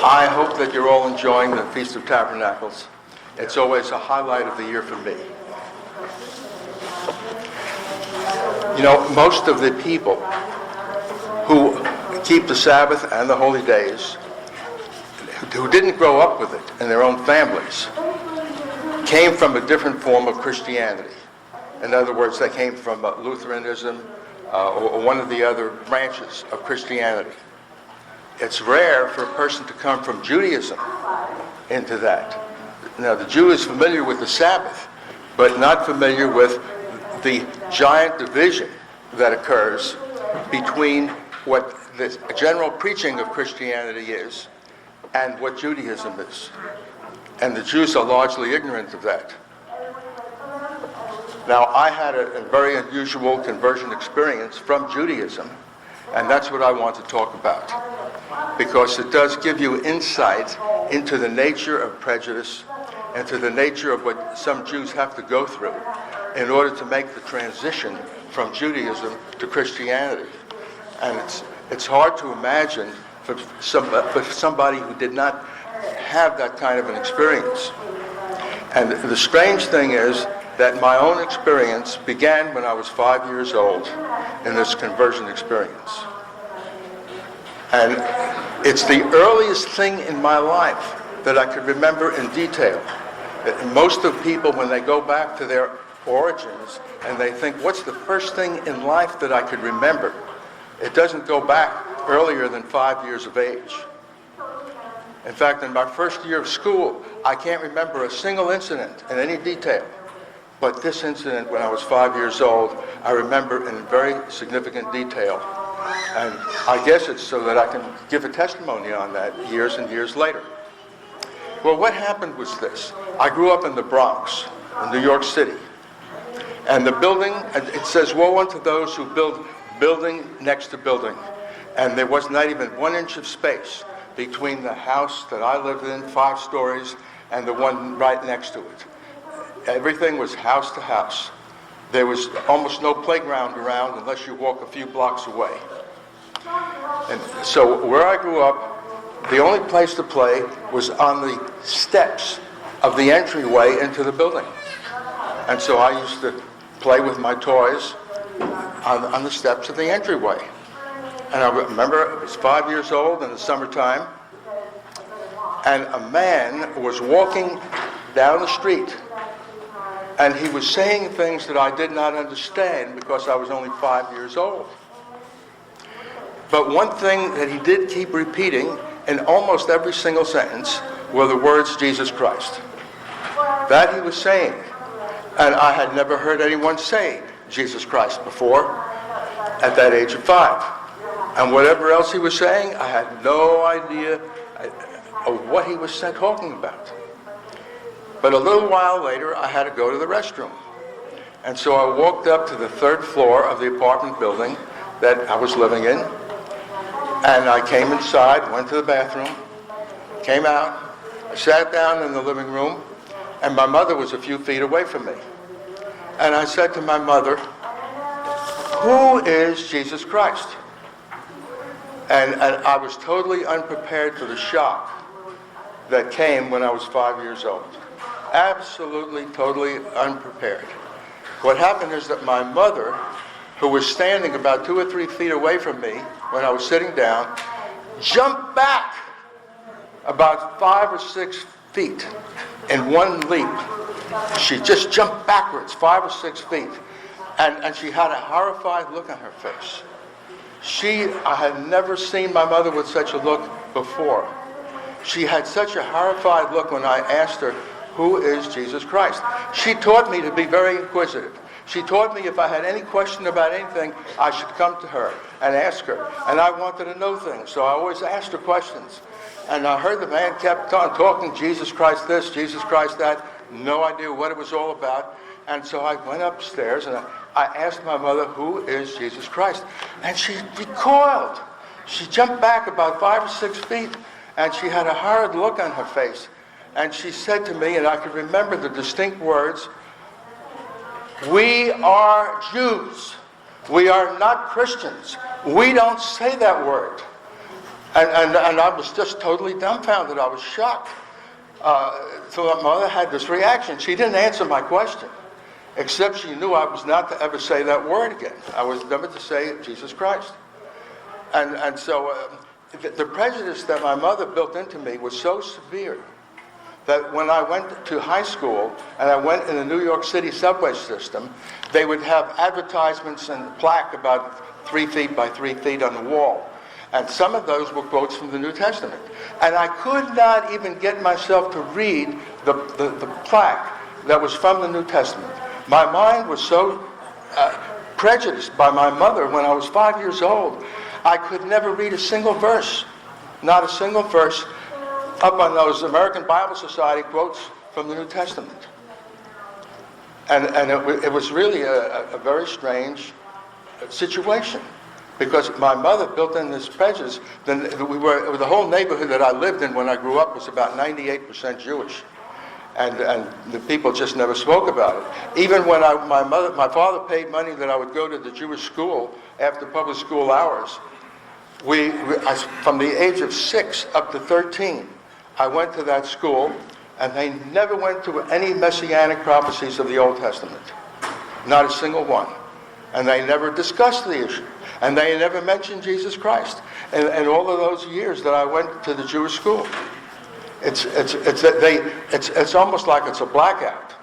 I hope that you're all enjoying the Feast of Tabernacles. It's always a highlight of the year for me. You know, most of the people who keep the Sabbath and the holy days, who didn't grow up with it in their own families, came from a different form of Christianity. In other words, they came from Lutheranism or one of the other branches of Christianity. It's rare for a person to come from Judaism into that. Now, the Jew is familiar with the Sabbath, but not familiar with the giant division that occurs between what the general preaching of Christianity is and what Judaism is. And the Jews are largely ignorant of that. Now, I had a very unusual conversion experience from Judaism, and that's what I want to talk about, because it does give you insight into the nature of prejudice and to the nature of what some Jews have to go through in order to make the transition from Judaism to Christianity. And it's hard to imagine for somebody who did not have that kind of an experience. And the strange thing is that my own experience began when I was 5 years old in this conversion experience. And it's the earliest thing in my life that I could remember in detail. Most of people, when they go back to their origins and they think, what's the first thing in life that I could remember? It doesn't go back earlier than 5 years of age. In fact, in my first year of school, I can't remember a single incident in any detail. But this incident, when I was 5 years old, I remember in very significant detail. And I guess it's so that I can give a testimony on that years and years later. Well, what happened was this. I grew up in the Bronx, in New York City. And the building, it says, woe unto those who build building next to building. And there was not even 1 inch of space between the house that I lived in, 5 stories, and the one right next to it. Everything was house to house. There was almost no playground around unless you walk a few blocks away. And so where I grew up, the only place to play was on the steps of the entryway into the building. And so I used to play with my toys on the steps of the entryway. And I remember I was 5 years old in the summertime, and a man was walking down the street, and he was saying things that I did not understand because I was only 5 years old. But one thing that he did keep repeating in almost every single sentence were the words Jesus Christ. That he was saying. And I had never heard anyone say Jesus Christ before at that age of 5. And whatever else he was saying, I had no idea of what he was talking about. But a little while later, I had to go to the restroom. And so I walked up to the 3rd floor of the apartment building that I was living in. And I came inside, went to the bathroom, came out, I sat down in the living room, and my mother was a few feet away from me. And I said to my mother, who is Jesus Christ? And I was totally unprepared for the shock that came when I was 5 years old. Absolutely, totally unprepared. What happened is that my mother, who was standing about 2 or 3 feet away from me when I was sitting down, jumped back about 5 or 6 feet in one leap. She just jumped backwards 5 or 6 feet. And she had a horrified look on her face. I had never seen my mother with such a look before. She had such a horrified look when I asked her, who is Jesus Christ? She taught me to be very inquisitive. She taught me if I had any question about anything, I should come to her and ask her. And I wanted to know things, so I always asked her questions. And I heard the man kept on talking, Jesus Christ this, Jesus Christ that, no idea what it was all about. And so I went upstairs and I asked my mother, who is Jesus Christ? And she recoiled. She jumped back about 5 or 6 feet, and she had a horrid look on her face. And she said to me, and I could remember the distinct words, we are Jews. We are not Christians. We don't say that word. And I was just totally dumbfounded. I was shocked. So my mother had this reaction. She didn't answer my question, except she knew I was not to ever say that word again. I was never to say Jesus Christ. And so the prejudice that my mother built into me was so severe that when I went to high school and I went in the New York City subway system, they would have advertisements and plaque about 3 feet by 3 feet on the wall. And some of those were quotes from the New Testament. And I could not even get myself to read the plaque that was from the New Testament. My mind was so prejudiced by my mother when I was 5 years old. I could never read a single verse, not a single verse, up on those American Bible Society quotes from the New Testament. And it was really a very strange situation, because my mother built in this prejudice. The whole neighborhood that I lived in when I grew up was about 98% Jewish. And the people just never spoke about it. Even when my father paid money that I would go to the Jewish school after public school hours, from the age of 6 up to 13, I went to that school, and they never went to any messianic prophecies of the Old Testament. Not a single one. And they never discussed the issue. And they never mentioned Jesus Christ in all of those years that I went to the Jewish school. It's almost like it's a blackout.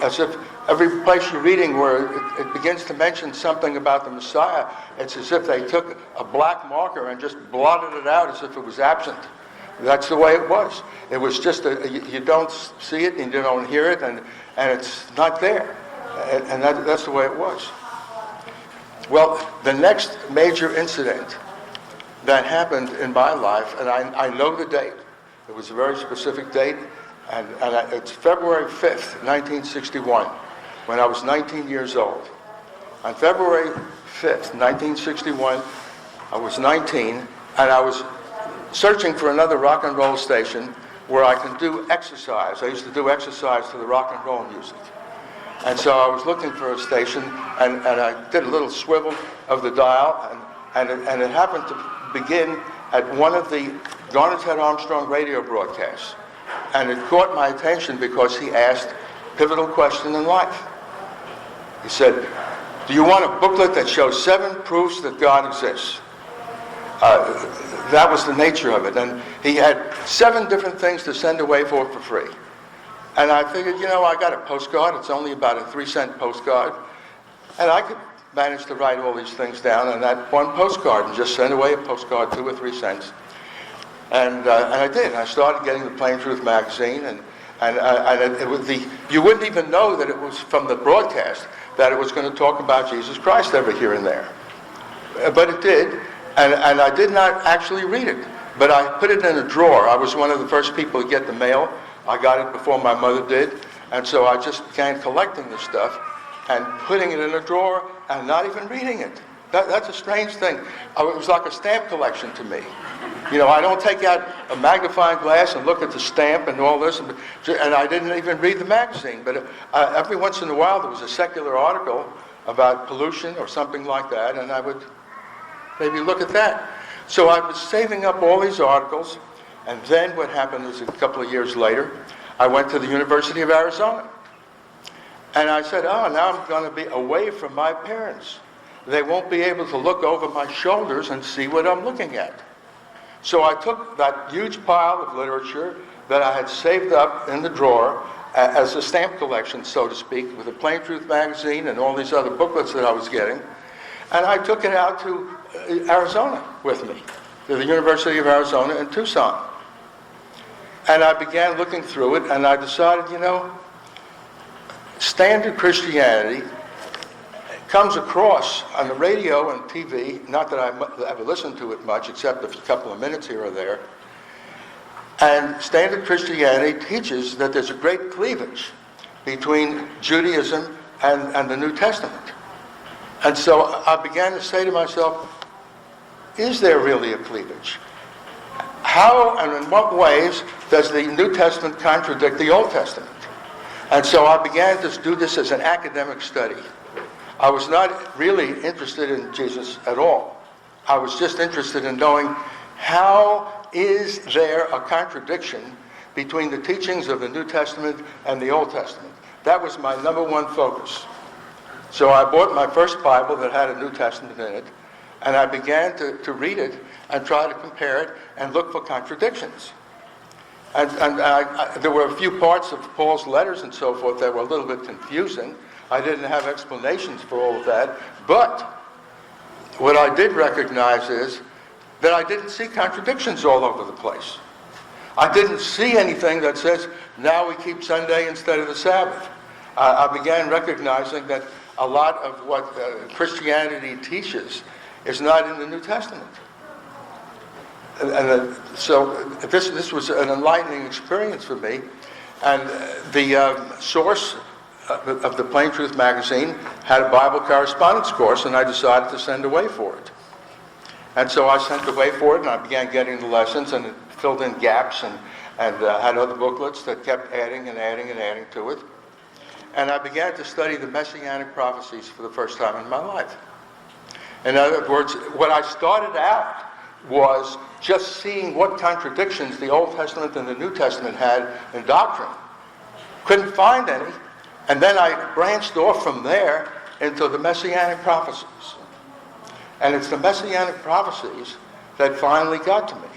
As if every place you're reading where it begins to mention something about the Messiah, it's as if they took a black marker and just blotted it out as if it was absent. That's the way it was. It was just, you don't see it and you don't hear it, and it's not there. And that's the way it was. Well, the next major incident that happened in my life, and I know the date. It was a very specific date, and it's February 5th, 1961, when I was 19 years old. On February 5th, 1961, I was 19, and I was searching for another rock and roll station where I can do exercise. I used to do exercise to the rock and roll music. And so I was looking for a station, and I did a little swivel of the dial, and it happened to begin at one of the Garner Ted Armstrong radio broadcasts. And it caught my attention because he asked a pivotal question in life. He said, "Do you want a booklet that shows 7 proofs that God exists?" That was the nature of it. And he had 7 different things to send away for free. And I figured, I got a postcard. It's only about a 3-cent postcard. And I could manage to write all these things down on that one postcard and just send away a postcard, 2 or 3 cents. And I did. I started getting the Plain Truth magazine, and it was you wouldn't even know that it was from the broadcast that it was going to talk about Jesus Christ every here and there. But it did, and I did not actually read it. But I put it in a drawer. I was one of the first people to get the mail. I got it before my mother did, and so I just began collecting this stuff and putting it in a drawer and not even reading it. That's a strange thing. It was like a stamp collection to me. I don't take out a magnifying glass and look at the stamp and all this, and I didn't even read the magazine. But every once in a while there was a secular article about pollution or something like that, and I would maybe look at that. So I was saving up all these articles, and then what happened is a couple of years later, I went to the University of Arizona. And I said, now I'm going to be away from my parents. They won't be able to look over my shoulders and see what I'm looking at. So I took that huge pile of literature that I had saved up in the drawer as a stamp collection, so to speak, with the Plain Truth magazine and all these other booklets that I was getting, and I took it out to Arizona with me, to the University of Arizona in Tucson. And I began looking through it, and I decided, standard Christianity comes across on the radio and TV, not that I ever listened to it much, except a couple of minutes here or there, and standard Christianity teaches that there's a great cleavage between Judaism and the New Testament. And so I began to say to myself, is there really a cleavage? How and in what ways does the New Testament contradict the Old Testament? And so I began to do this as an academic study. I was not really interested in Jesus at all. I was just interested in knowing how is there a contradiction between the teachings of the New Testament and the Old Testament? That was my number one focus. So I bought my first Bible that had a New Testament in it, and I began to read it and try to compare it and look for contradictions. And there were a few parts of Paul's letters and so forth that were a little bit confusing. I didn't have explanations for all of that. But what I did recognize is that I didn't see contradictions all over the place. I didn't see anything that says, now we keep Sunday instead of the Sabbath. I began recognizing that a lot of what Christianity teaches is not in the New Testament. So this was an enlightening experience for me. And the source of the Plain Truth magazine had a Bible correspondence course, and I decided to send away for it. And so I sent away for it, and I began getting the lessons, and it filled in gaps, and had other booklets that kept adding and adding and adding to it. And I began to study the Messianic prophecies for the first time in my life. In other words, what I started out was just seeing what contradictions the Old Testament and the New Testament had in doctrine. Couldn't find any. And then I branched off from there into the Messianic prophecies. And it's the Messianic prophecies that finally got to me,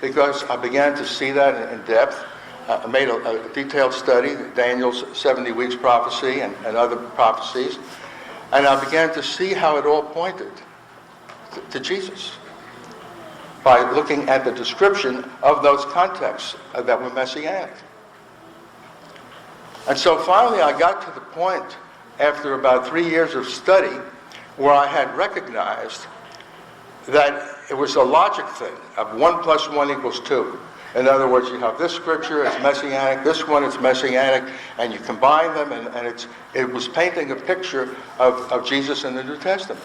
because I began to see that in depth. I made a detailed study, Daniel's 70 weeks prophecy and other prophecies. And I began to see how it all pointed to Jesus by looking at the description of those contexts that were messianic. And so finally I got to the point, after about 3 years of study, where I had recognized that it was a logic thing of 1 + 1 = 2. In other words, you have this scripture, it's messianic, this one is messianic, and you combine them, and it was painting a picture of Jesus in the New Testament.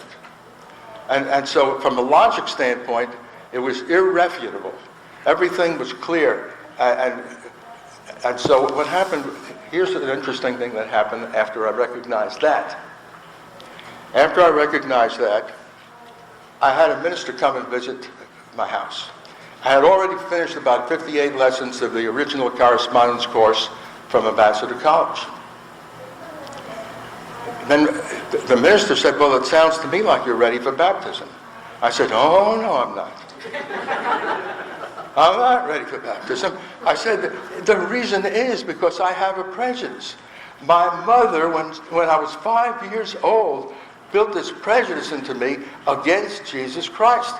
And so from a logic standpoint, it was irrefutable. Everything was clear. And so what happened, here's an interesting thing that happened after I recognized that. After I recognized that, I had a minister come and visit my house. I had already finished about 58 lessons of the original correspondence course from Ambassador College. Then the minister said, well, it sounds to me like you're ready for baptism. I said, oh, no, I'm not. I'm not ready for baptism. I said, the reason is because I have a prejudice. My mother, when I was 5 years old, built this prejudice into me against Jesus Christ.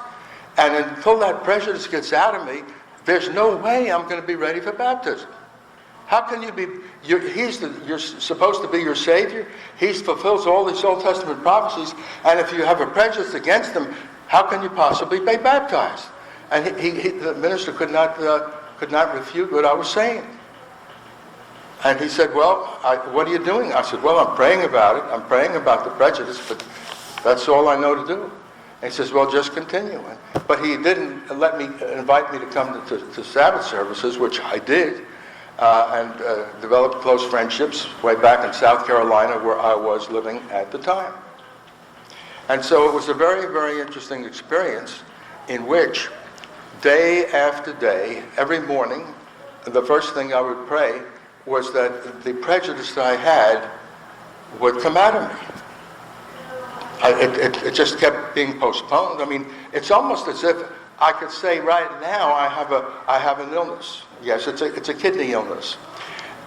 And until that prejudice gets out of me, there's no way I'm going to be ready for baptism. How can you be, you're supposed to be your Savior. He fulfills all these Old Testament prophecies. And if you have a prejudice against him, how can you possibly be baptized? And the minister could not refute what I was saying. And he said, well, what are you doing? I said, well, I'm praying about it. I'm praying about the prejudice, but that's all I know to do. And he says, well, just continue. But he didn't invite me to come to Sabbath services, which I did, and developed close friendships way back in South Carolina, where I was living at the time. And so it was a very, very interesting experience in which day after day, every morning, the first thing I would pray was that the prejudice that I had would come out of me. It just kept being postponed. I mean, it's almost as if I could say right now I have an illness. Yes, it's a kidney illness.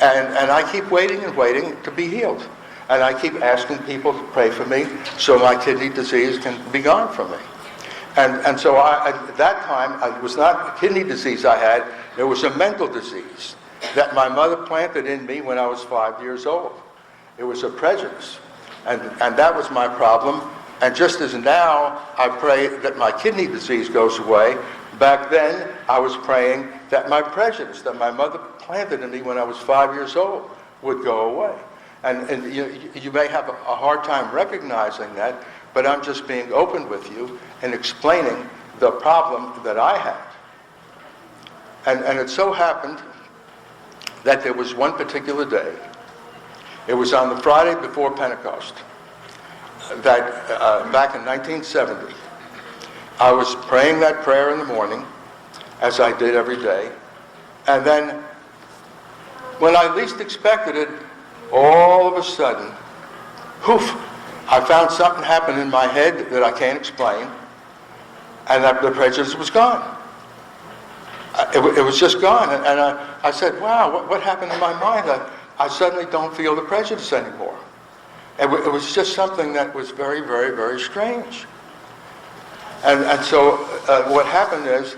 And I keep waiting and waiting to be healed. And I keep asking people to pray for me so my kidney disease can be gone from me. And so at that time, it was not a kidney disease I had, it was a mental disease that my mother planted in me when I was 5 years old. It was a prejudice. And that was my problem. And just as now I pray that my kidney disease goes away, back then I was praying that my prejudice that my mother planted in me when I was 5 years old would go away. And you may have a hard time recognizing that, but I'm just being open with you and explaining the problem that I had. And it so happened that there was one particular day, it was on the Friday before Pentecost, that back in 1970, I was praying that prayer in the morning, as I did every day. And then, when I least expected it, all of a sudden, poof, I found something happen in my head that I can't explain, and that the prejudice was gone. It was just gone, and I said, wow, what happened in my mind? I suddenly don't feel the prejudice anymore. It was just something that was very, very, very strange. And so what happened is,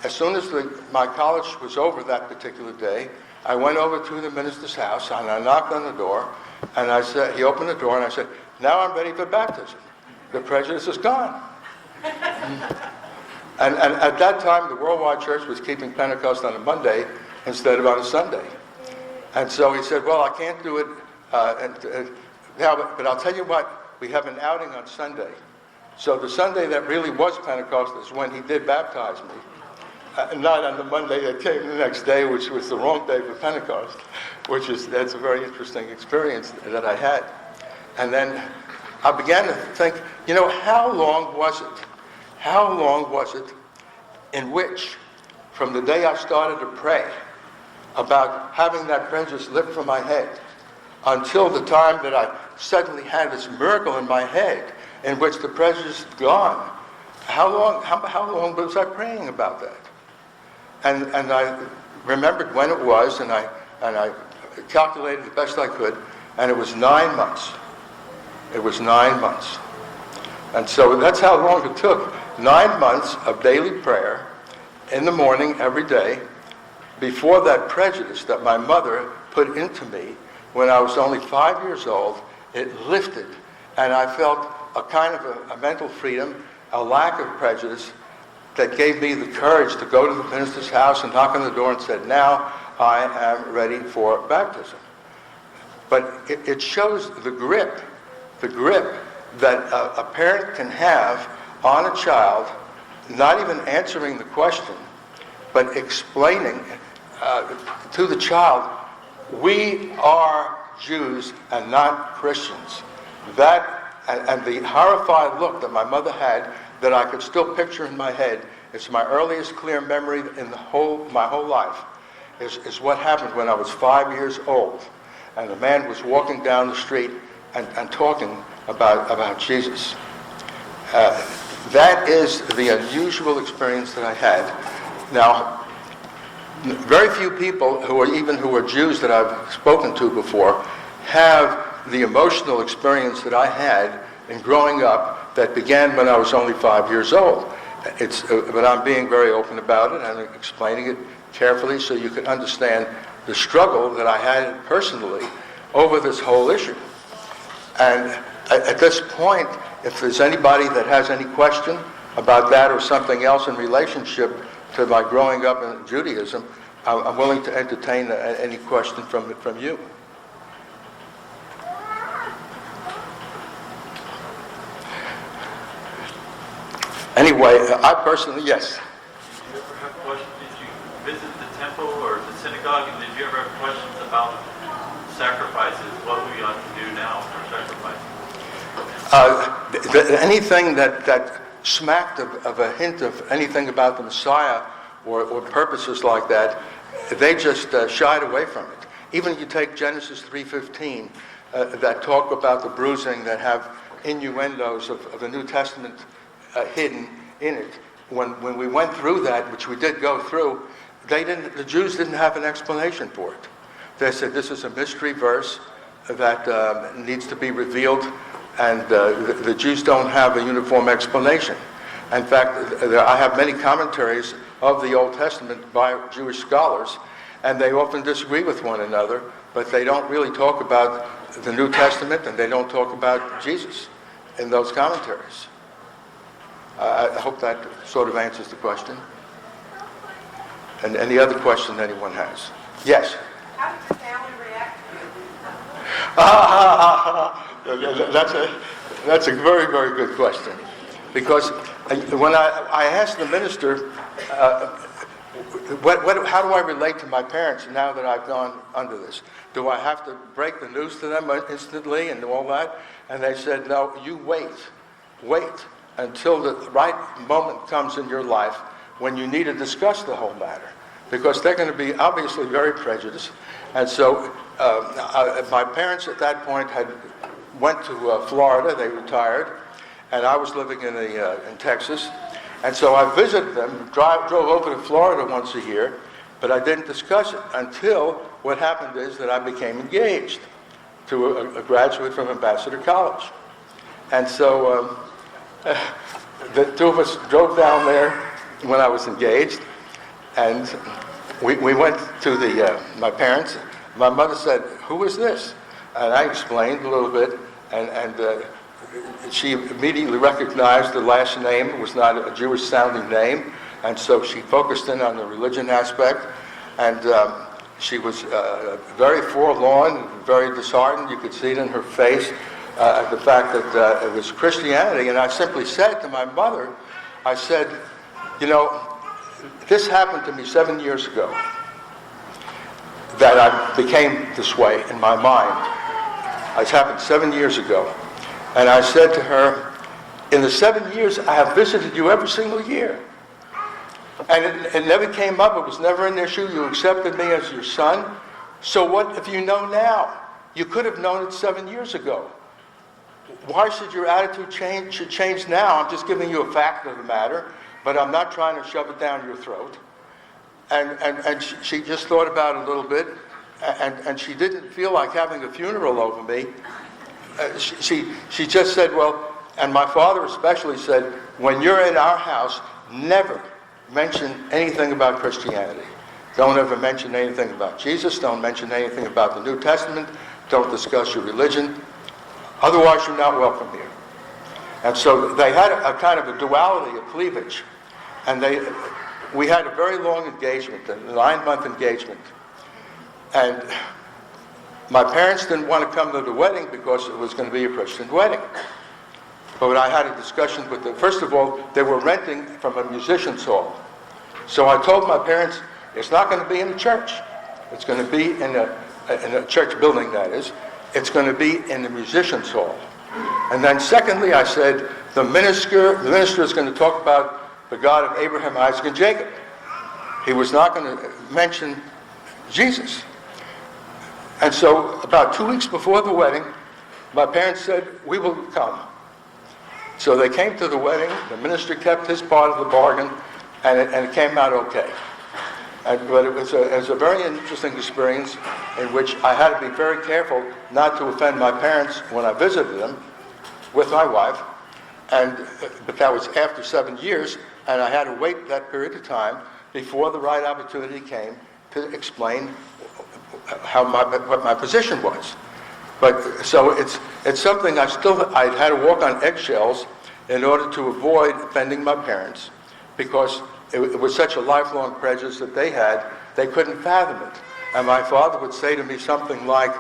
as soon as my college was over that particular day, I went over to the minister's house, and I knocked on the door, and I said, he opened the door, and I said, now I'm ready for baptism. The prejudice is gone. And at that time, the Worldwide Church was keeping Pentecost on a Monday instead of on a Sunday. And so he said, well, I can't do it now, but I'll tell you what, we have an outing on Sunday. So the Sunday that really was Pentecost is when he did baptize me. Not on the Monday that came the next day, which was the wrong day for Pentecost, that's a very interesting experience that I had. And then I began to think, how long was it? How long was it in which, from the day I started to pray about having that prejudice lift from my head, until the time that I suddenly had this miracle in my head in which the prejudice is gone? How long was I praying about that? And I remembered when it was, and I calculated the best I could, and it was 9 months. It was 9 months. And so that's how long it took. 9 months of daily prayer in the morning every day before that prejudice that my mother put into me when I was only 5 years old. It lifted, and I felt a kind of a mental freedom, a lack of prejudice that gave me the courage to go to the minister's house and knock on the door and said, now I am ready for baptism. But it shows the grip that a parent can have on a child, not even answering the question, but explaining to the child, we are Jews and not Christians. That, and the horrified look that my mother had, that I could still picture in my head, it's my earliest clear memory in my whole life, is what happened when I was 5 years old, and a man was walking down the street and talking about Jesus. That is the unusual experience that I had. Now, very few people who are Jews that I've spoken to before have the emotional experience that I had in growing up that began when I was only 5 years old. But I'm being very open about it and explaining it carefully so you can understand the struggle that I had personally over this whole issue. And at this point, if there's anybody that has any question about that or something else in relationship to my growing up in Judaism, I'm willing to entertain any question from you. Anyway, I personally, yes. Did you ever have questions? Did you visit the temple or the synagogue, and did you ever have questions about sacrifices? What we ought to do now for sacrifices? Anything that smacked of a hint of anything about the Messiah or purposes like that, they just shied away from it. Even you take Genesis 3:15, that talk about the bruising that have innuendos of the New Testament hidden in it. When we went through that, which we did go through, the Jews didn't have an explanation for it. They said this is a mystery verse that needs to be revealed, and the Jews don't have a uniform explanation. In fact, I have many commentaries of the Old Testament by Jewish scholars, and they often disagree with one another, but they don't really talk about the New Testament, and they don't talk about Jesus in those commentaries. I hope that sort of answers the question. And any other question anyone has? Yes? How did your family react to you? That's a very, very good question. Because when I asked the minister, how do I relate to my parents now that I've gone under this? Do I have to break the news to them instantly and all that? And they said, no, you wait until the right moment comes in your life when you need to discuss the whole matter, because they're going to be obviously very prejudiced. And so my parents at that point went to Florida. They retired, and I was living in Texas. And so I visited them, drove over to Florida once a year, but I didn't discuss it until what happened is that I became engaged to a graduate from Ambassador College. And so the two of us drove down there when I was engaged, and we went to my parents. My mother said, "Who is this?" And I explained a little bit, and she immediately recognized the last name. It was not a Jewish-sounding name, and so she focused in on the religion aspect, and she was very forlorn, very disheartened. You could see it in her face, the fact that it was Christianity. And I simply said to my mother, I said, "You know, this happened to me 7 years ago, that I became this way in my mind. It happened 7 years ago." And I said to her, "In the 7 years, I have visited you every single year. And it never came up. It was never an issue. You accepted me as your son. So what if you know now? You could have known it 7 years ago. Why should your attitude change now? I'm just giving you a fact of the matter, but I'm not trying to shove it down your throat." And she just thought about it a little bit, and she didn't feel like having a funeral over me. She just said, "Well," and my father especially said, "when you're in our house, never mention anything about Christianity. Don't ever mention anything about Jesus. Don't mention anything about the New Testament. Don't discuss your religion. Otherwise, you're not welcome here." And so they had a kind of a duality, a cleavage. And we had a very long engagement, a 9-month engagement. And my parents didn't want to come to the wedding because it was going to be a Christian wedding. But I had a discussion with them. First of all, they were renting from a musician's hall. So I told my parents, it's not going to be in a church. It's going to be in a church building, that is. It's going to be in the musician's hall. And then secondly, I said, the minister is going to talk about the God of Abraham, Isaac, and Jacob. He was not going to mention Jesus. And so about 2 weeks before the wedding, my parents said, "We will come." So they came to the wedding. The minister kept his part of the bargain, and it came out okay. But it was a very interesting experience in which I had to be very careful not to offend my parents when I visited them with my wife. But that was after 7 years, and I had to wait that period of time before the right opportunity came to explain what my position was. But so it's something I had to walk on eggshells in order to avoid offending my parents, because it was such a lifelong prejudice that they had, they couldn't fathom it. And my father would say to me something like,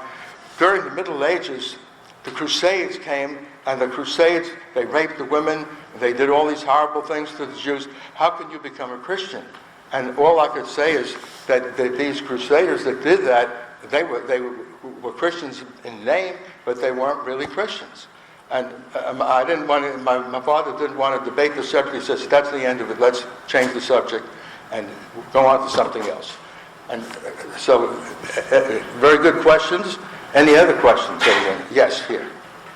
during the Middle Ages, the Crusades came, and the Crusades, they raped the women, they did all these horrible things to the Jews. How can you become a Christian? And all I could say is that these Crusaders that did that, they were Christians in name, but they weren't really Christians. And my father didn't want to debate the subject. He says, "That's the end of it. Let's change the subject and go on to something else." And so, very good questions. Any other questions? Yes, here.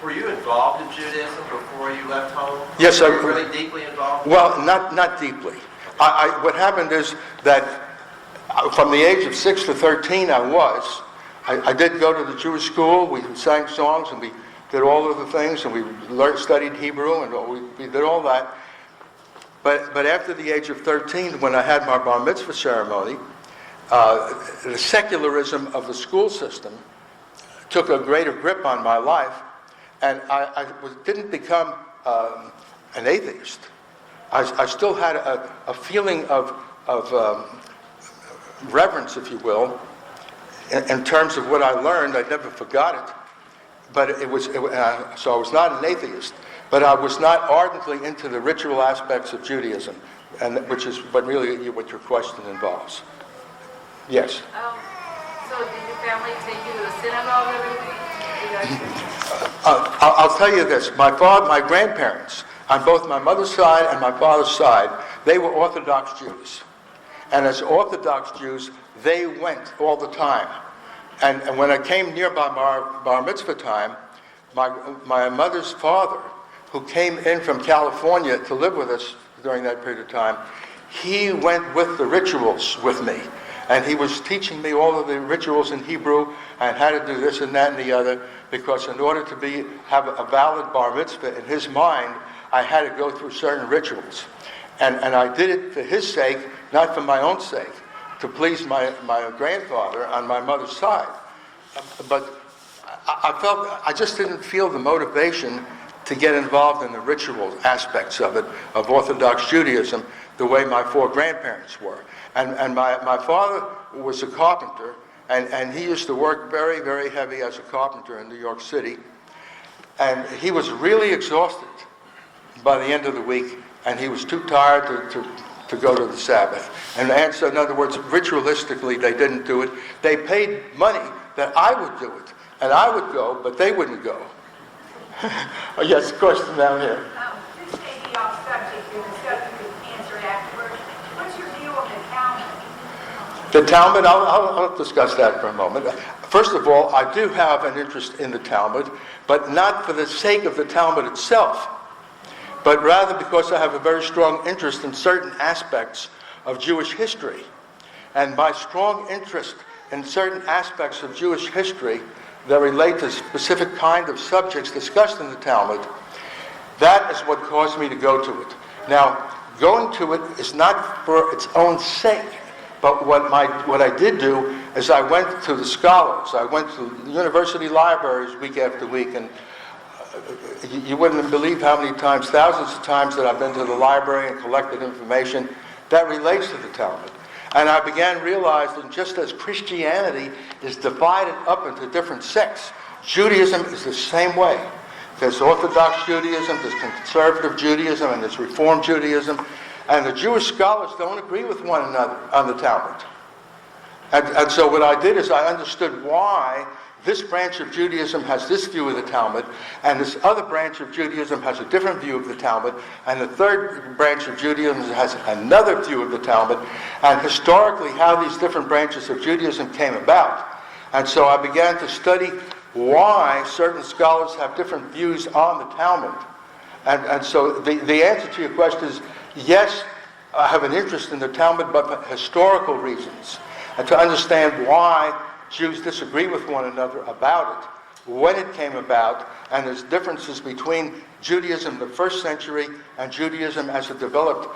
Were you involved in Judaism before you left home? Yes, Were you really deeply involved? Well, not deeply. What happened is that from the age of 6 to 13, I did go to the Jewish school. We sang songs, and we did all of the things, and we studied Hebrew, and we did all that. But after the age of 13, when I had my bar mitzvah ceremony, the secularism of the school system took a greater grip on my life, and I didn't become an atheist. I still had a feeling of reverence, if you will, in terms of what I learned. I never forgot it. But so I was not an atheist, but I was not ardently into the ritual aspects of Judaism, and which is what your question involves. Yes. So did your family take you to the synagogue every week? I'll tell you this: my grandparents, on both my mother's side and my father's side, they were Orthodox Jews. And as Orthodox Jews, they went all the time. And when I came near bar mitzvah time, my mother's father, who came in from California to live with us during that period of time, he went with the rituals with me. And he was teaching me all of the rituals in Hebrew and how to do this and that and the other, because in order to have a valid bar mitzvah in his mind, I had to go through certain rituals. And I did it for his sake, not for my own sake, to please my grandfather on my mother's side. But I just didn't feel the motivation to get involved in the ritual aspects of it, of Orthodox Judaism, the way my four grandparents were. And my father was a carpenter, and he used to work very, very heavy as a carpenter in New York City. And he was really exhausted by the end of the week, and he was too tired to go to the Sabbath. And so, in other words, ritualistically, they didn't do it. They paid money that I would do it, and I would go, but they wouldn't go. Oh, yes, question down here. This may be off subject here, and so you can answer it afterwards. What's your view on the Talmud? The Talmud, I'll discuss that for a moment. First of all, I do have an interest in the Talmud, but not for the sake of the Talmud itself, but rather because I have a very strong interest in certain aspects of Jewish history. And my strong interest in certain aspects of Jewish history that relate to specific kind of subjects discussed in the Talmud, that is what caused me to go to it. Now, going to it is not for its own sake, but what I did do is I went to the scholars. I went to the university libraries week after week, and you wouldn't believe how many times, thousands of times, that I've been to the library and collected information that relates to the Talmud. And I began realizing, just as Christianity is divided up into different sects, Judaism is the same way. There's Orthodox Judaism, there's conservative Judaism, and there's Reform Judaism. And the Jewish scholars don't agree with one another on the Talmud. And so what I did is I understood why this branch of Judaism has this view of the Talmud, and this other branch of Judaism has a different view of the Talmud, and the third branch of Judaism has another view of the Talmud, and historically how these different branches of Judaism came about. And so I began to study why certain scholars have different views on the Talmud. And so the answer to your question is, yes, I have an interest in the Talmud, but for historical reasons, and to understand why Jews disagree with one another about it, when it came about, and there's differences between Judaism in the first century and Judaism as it developed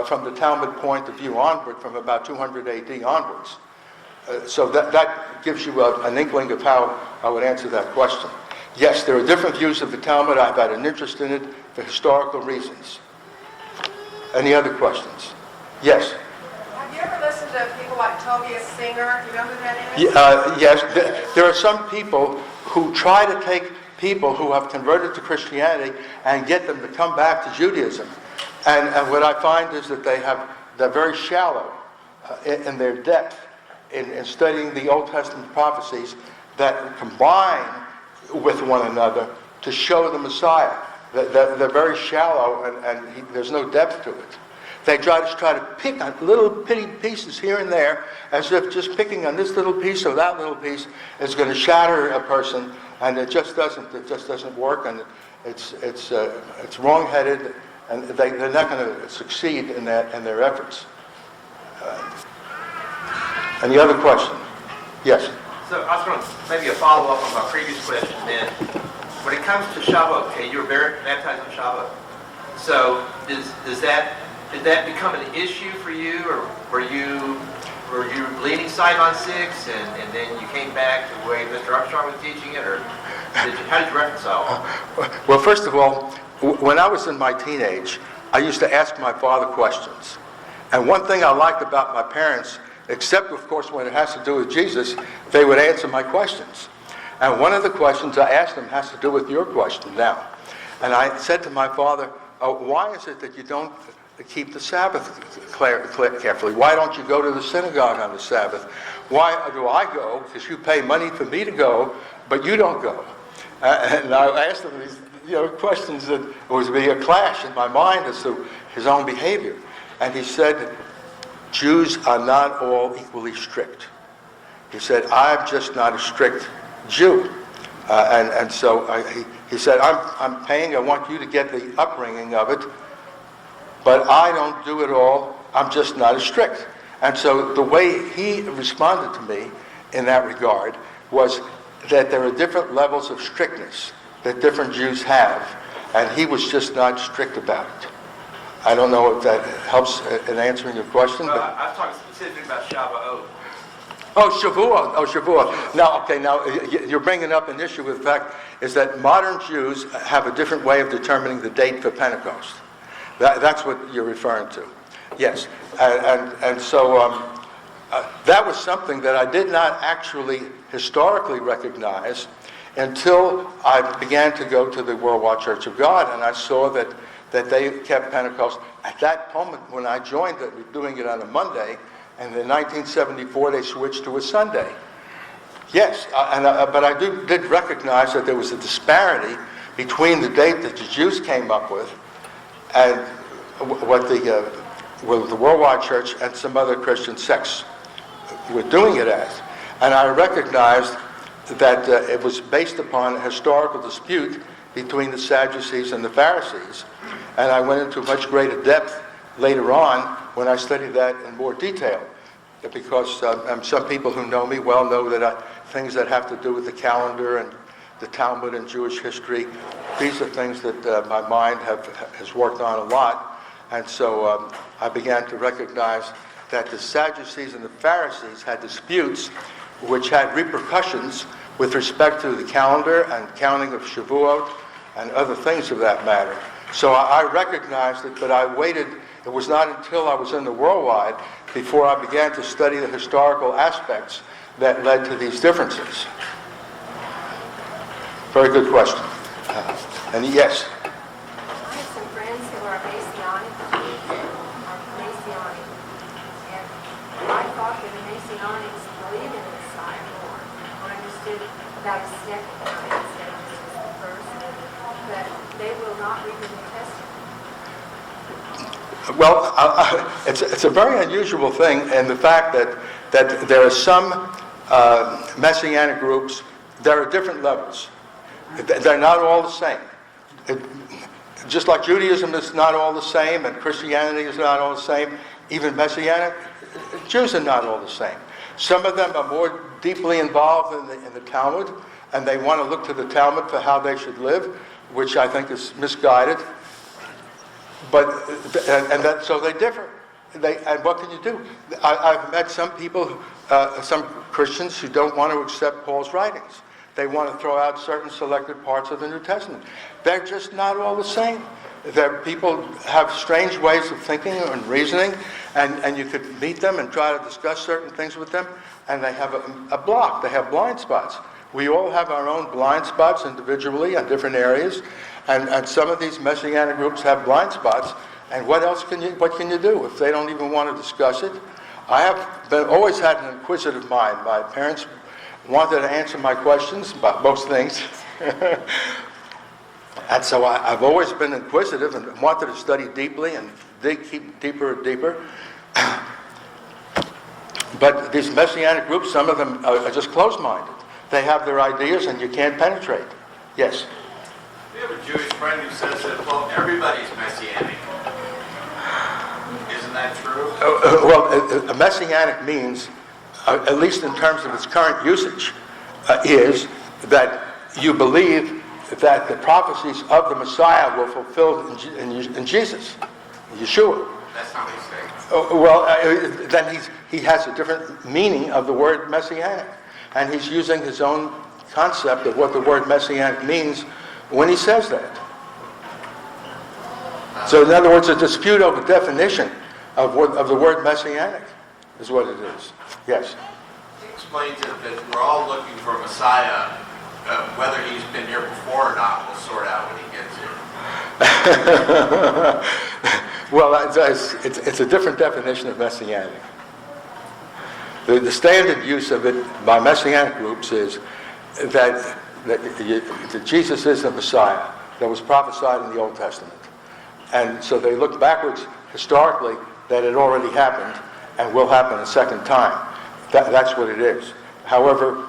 from the Talmud point of view onward, from about 200 AD onwards. So that gives you an inkling of how I would answer that question. Yes, there are different views of the Talmud. I've had an interest in it for historical reasons. Any other questions? Yes? Have you ever listened to people like Toby Singer? Do you know who that is? Yes. There are some people who try to take people who have converted to Christianity and get them to come back to Judaism. And what I find is that they're very shallow in their depth in studying the Old Testament prophecies that combine with one another to show the Messiah. They're very shallow, and there's no depth to it. They try to pick on little bitty pieces here and there, as if just picking on this little piece or that little piece is going to shatter a person, and it just doesn't. It just doesn't work, and it's wrong-headed, and they're not going to succeed in their efforts. Any other question? Yes. So I was going to maybe a follow-up on my previous question then. When it comes to Shabbat, okay, you were baptized on Shabbat. So did that become an issue for you, or were you leaning side on 6 and then you came back to the way Mr. Armstrong was teaching it, or how did you reconcile? Well, first of all, when I was in my teenage, I used to ask my father questions. And one thing I liked about my parents, except of course when it has to do with Jesus, they would answer my questions. And one of the questions I asked them has to do with your question now. And I said to my father, why is it that you don't keep the Sabbath carefully? Why don't you go to the synagogue on the Sabbath? Why do I go? Because you pay money for me to go, but you don't go. And I asked him these questions that was be a clash in my mind as to his own behavior. and he said, Jews are not all equally strict. He said, I'm just not a strict Jew. And so he said, I'm paying, I want you to get the upbringing of it, but I don't do it all, I'm just not as strict. And so the way he responded to me in that regard was that there are different levels of strictness that different Jews have, and he was just not strict about it. I don't know if that helps in answering your question. Well, But I'm talking specifically about Shavuot. Shavuot. Now you're bringing up an issue with the fact is that modern Jews have a different way of determining the date for Pentecost. That's what you're referring to. Yes. And so that was something that I did not actually historically recognize until I began to go to the Worldwide Church of God, and I saw that they kept Pentecost. At that moment when I joined, they were doing it on a Monday, and in 1974 they switched to a Sunday. Yes, but I did recognize that there was a disparity between the date that the Jews came up with and what the Worldwide Church and some other Christian sects were doing it as. And I recognized that it was based upon a historical dispute between the Sadducees and the Pharisees. And I went into much greater depth later on when I studied that in more detail. Because some people who know me well know that things that have to do with the calendar and the Talmud and Jewish history, these are things that my mind has worked on a lot. And so I began to recognize that the Sadducees and the Pharisees had disputes which had repercussions with respect to the calendar and counting of Shavuot and other things of that matter. So I recognized it, but I waited. It was not until I was in the Worldwide before I began to study the historical aspects that led to these differences. Very good question. And yes? I have some friends who are Messianic, and I thought that the Messianics believed in the Messiah more, or understood about his second coming instead of just the first, but they will not read the New Testament. Well, it's a very unusual thing in the fact that there are some Messianic groups, there are different levels. They're not all the same. Just like Judaism is not all the same and Christianity is not all the same, even Messianic Jews are not all the same. Some of them are more deeply involved in the Talmud, and they want to look to the Talmud for how they should live, which I think is misguided. So they differ. And what can you do? I've met some people, some Christians who don't want to accept Paul's writings. They want to throw out certain selected parts of the New Testament. They're just not all the same. People have strange ways of thinking and reasoning, and you could meet them and try to discuss certain things with them, and they have a block. They have blind spots. We all have our own blind spots individually on different areas, and some of these Messianic groups have blind spots. And what can you do if they don't even want to discuss it? I have always had an inquisitive mind. My parents wanted to answer my questions about most things. And so I've always been inquisitive and wanted to study deeply and keep deeper and deeper. But these Messianic groups, some of them are just closed-minded. They have their ideas and you can't penetrate. Yes? We have a Jewish friend who says that, well, everybody's Messianic. Isn't that true? A Messianic means, at least in terms of its current usage, is that you believe that the prophecies of the Messiah were fulfilled in Jesus, Yeshua. That's not what he's saying. Then he has a different meaning of the word Messianic. And he's using his own concept of what the word Messianic means when he says that. So in other words, a dispute over definition of the word Messianic is what it is. Yes? He explains that we're all looking for a Messiah. Whether he's been here before or not, we'll sort out when he gets here. Well, it's a different definition of Messianic. The standard use of it by Messianic groups is that Jesus is the Messiah that was prophesied in the Old Testament. And so they look backwards historically that it already happened and will happen a second time. That's what it is. However,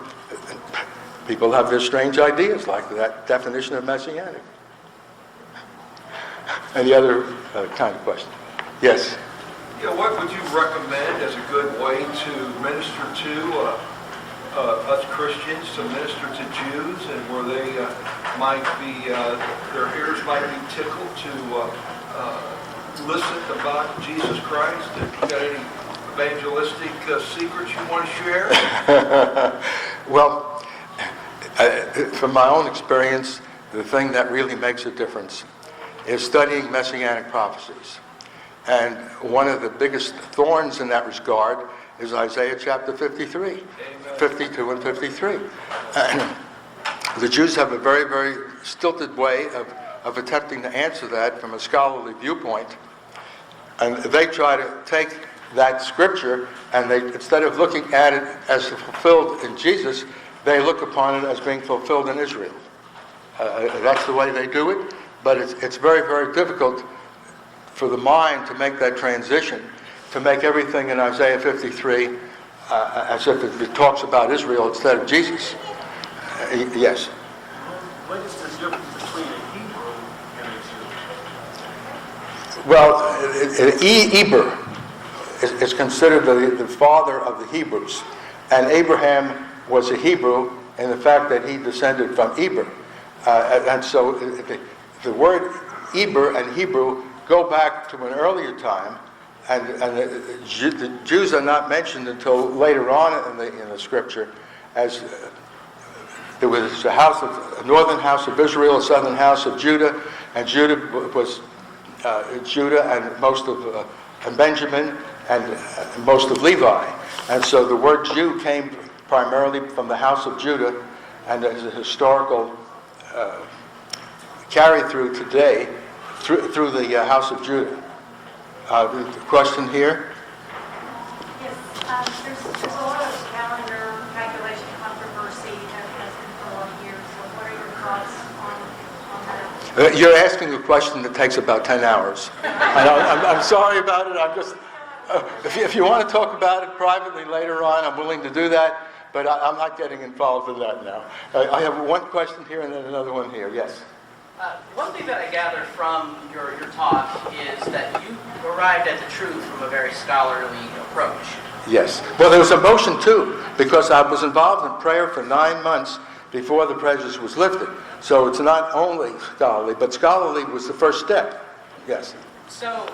people have their strange ideas, like that definition of messianic. Any other kind of question? Yes? Yeah, what would you recommend as a good way to minister to us Christians, to minister to Jews, and where they might be, their ears might be tickled to listen about Jesus Christ? Have you got any evangelistic secrets you want to share? Well, from my own experience, the thing that really makes a difference is studying messianic prophecies. And one of the biggest thorns in that regard is Isaiah chapter 53, Amen. 52 and 53. The Jews have a very, very stilted way of attempting to answer that from a scholarly viewpoint. And they try to take that scripture and they, instead of looking at it as fulfilled in Jesus, they look upon it as being fulfilled in Israel. That's the way they do it, but it's very, very difficult for the mind to make that transition, to make everything in Isaiah 53 as if it talks about Israel instead of Jesus. Yes? What is the difference between a Hebrew and a Jew? Well, Eber is considered the father of the Hebrews, and Abraham was a Hebrew in the fact that he descended from Eber. And so the word Eber and Hebrew go back to an earlier time, and the Jews are not mentioned until later on in the scripture, as there was a northern house of Israel, a southern house of Judah, and Judah was Judah and most of and Benjamin and most of Levi. And so the word Jew came primarily from the house of Judah, and as a historical carry through today through the house of Judah. The question here? Yes, there's a lot of calendar calculation controversy that has been for a long years. So what are your thoughts on that? You're asking a question that takes about 10 hours. And I'm sorry about it. I'm just, if you want to talk about it privately later on, I'm willing to do that, but I'm not getting involved in that now. I have one question here and then another one here. Yes? One thing that I gathered from your talk is that you arrived at the truth from a very scholarly approach. Yes. Well, there was a motion too, because I was involved in prayer for 9 months before the prejudice was lifted. So it's not only scholarly, but scholarly was the first step. Yes. So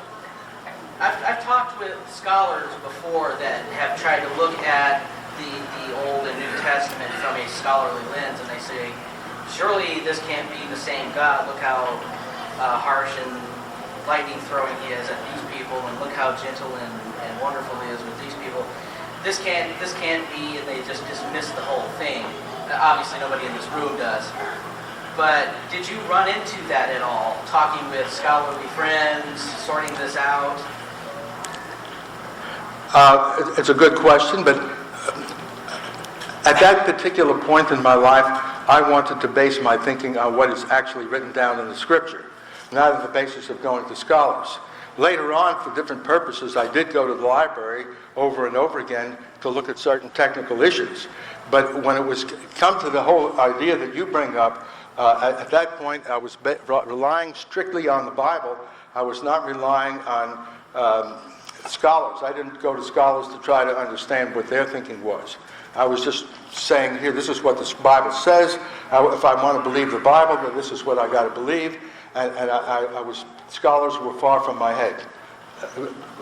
I've talked with scholars before that have tried to look at the Old and New Testament from a scholarly lens, and they say, surely this can't be the same God. Look how harsh and lightning throwing he is at these people, and look how gentle and wonderful he is with these people. This can't be, and they just dismiss the whole thing. Obviously, nobody in this room does. But did you run into that at all? Talking with scholarly friends, sorting this out? It's a good question, but at that particular point in my life, I wanted to base my thinking on what is actually written down in the scripture, not on the basis of going to scholars. Later on, for different purposes, I did go to the library over and over again to look at certain technical issues. But when it was come to the whole idea that you bring up, at that point I was relying strictly on the Bible. I was not relying on scholars. I didn't go to scholars to try to understand what their thinking was. I was just saying, here, this is what the Bible says. If I want to believe the Bible, then this is what I got to believe. And scholars were far from my head.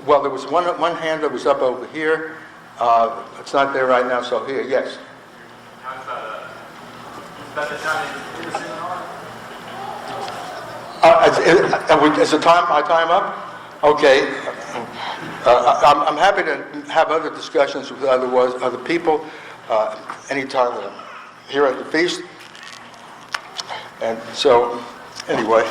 Well, there was one hand that was up over here. It's not there right now, so here, yes. Is that the time in the seminar? Is my time up? Okay. I'm happy to have other discussions with other people anytime that I'm here at the feast. And so, anyway.